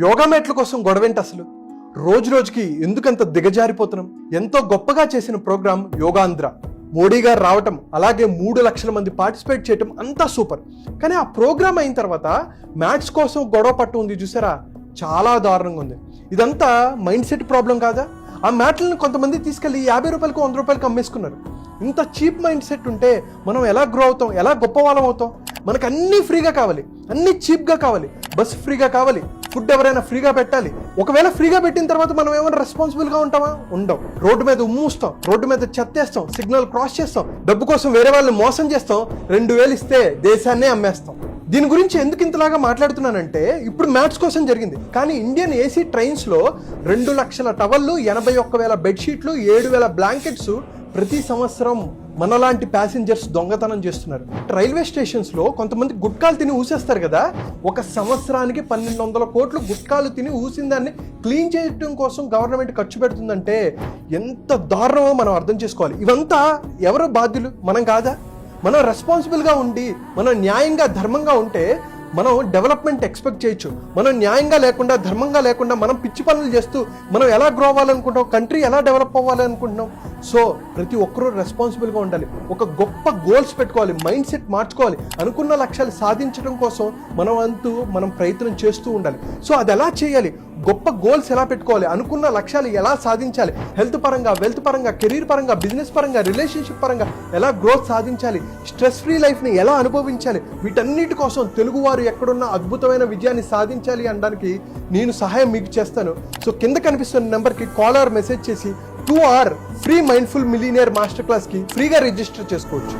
యోగా మ్యాట్ల కోసం గొడవేంటి అసలు? రోజు రోజుకి ఎందుకంత దిగజారిపోతున్నాం? ఎంతో గొప్పగా చేసిన ప్రోగ్రాం యోగాంధ్ర. మోడీ గారు రావటం, అలాగే 3 లక్షల మంది పార్టిసిపేట్ చేయటం అంతా సూపర్. కానీ ఆ ప్రోగ్రామ్ అయిన తర్వాత మ్యాట్స్ కోసం గొడవ పట్టు ఉంది చూసారా, చాలా దారుణంగా ఉంది. ఇదంతా మైండ్ సెట్ ప్రాబ్లం కాదా? ఆ మ్యాట్లను కొంతమంది తీసుకెళ్లి 50 రూపాయలకు 100 రూపాయలకు అమ్మేసుకున్నారు. ఇంత చీప్ మైండ్ సెట్ ఉంటే మనం ఎలా గ్రో అవుతాం, ఎలా గొప్ప వాళ్ళం అవుతాం? మనకు అన్నీ ఫ్రీగా కావాలి, అన్నీ చీప్గా కావాలి, బస్ ఫ్రీగా కావాలి, ఫుడ్ ఎవరైనా ఫ్రీగా పెట్టాలి. ఒకవేళ ఫ్రీగా పెట్టిన తర్వాత మనం ఏమైనా రెస్పాన్సిబుల్గా ఉంటామా? ఉండం. రోడ్డు మీద ఉమ్మూస్తాం, రోడ్డు మీద చెత్తేస్తాం, సిగ్నల్ క్రాస్ చేస్తాం, డబ్బు కోసం వేరే వాళ్ళని మోసం చేస్తాం, 2000 ఇస్తే దేశాన్నే అమ్మేస్తాం. దీని గురించి ఎందుకు ఇంతలాగా మాట్లాడుతున్నానంటే, ఇప్పుడు మ్యాట్స్ కోసం జరిగింది. కానీ ఇండియన్ ఏసీ ట్రైన్స్లో 2 లక్షల టవళ్ళు, 81,000 బెడ్షీట్లు, 7,000 బ్లాంకెట్స్ ప్రతి సంవత్సరం మనలాంటి ప్యాసింజర్స్ దొంగతనం చేస్తున్నారు. రైల్వే స్టేషన్స్లో కొంతమంది గుట్కాలు తిని ఊసేస్తారు కదా, ఒక సంవత్సరానికి 1,200 కోట్లు గుట్కాలు తిని ఊసిన దాన్ని క్లీన్ చేయడం కోసం గవర్నమెంట్ ఖర్చు పెడుతుందంటే ఎంత దారుణమో మనం అర్థం చేసుకోవాలి. ఇవంతా ఎవరు బాధ్యులు? మనం కాదా? మనం రెస్పాన్సిబుల్గా ఉండి మనం న్యాయంగా ధర్మంగా ఉంటే మనం డెవలప్మెంట్ ఎక్స్పెక్ట్ చేయొచ్చు. మనం న్యాయంగా లేకుండా, ధర్మంగా లేకుండా మనం పిచ్చి పనులు చేస్తూ మనం ఎలా గ్రో అవ్వాలనుకుంటాం, కంట్రీ ఎలా డెవలప్ అవ్వాలనుకుంటున్నాం? సో ప్రతి ఒక్కరూ రెస్పాన్సిబుల్గా ఉండాలి. ఒక గొప్ప గోల్స్ పెట్టుకోవాలి, మైండ్ సెట్ మార్చుకోవాలి. అనుకున్న లక్ష్యాలు సాధించడం కోసం మనం ప్రయత్నం చేస్తూ ఉండాలి. సో అది ఎలా చేయాలి? గొప్ప గోల్స్ ఎలా పెట్టుకోవాలి, అనుకున్న లక్ష్యాలు ఎలా సాధించాలి, హెల్త్ పరంగా, వెల్త్ పరంగా, కెరీర్ పరంగా, బిజినెస్ పరంగా, రిలేషన్షిప్ పరంగా ఎలా గ్రోత్ సాధించాలి, స్ట్రెస్ ఫ్రీ లైఫ్ని ఎలా అనుభవించాలి, వీటన్నిటి కోసం తెలుగువారు ఎక్కడున్న అద్భుతమైన విజయాన్ని సాధించాలి అనడానికి నేను సహాయం మీకు చేస్తాను. సో కింద కనిపిస్తున్న నెంబర్కి కాల్ ఆర్ మెసేజ్ చేసి 2 hour free mindful millionaire master క్లాస్కి ఫ్రీగా రిజిస్టర్ చేసుకోవచ్చు.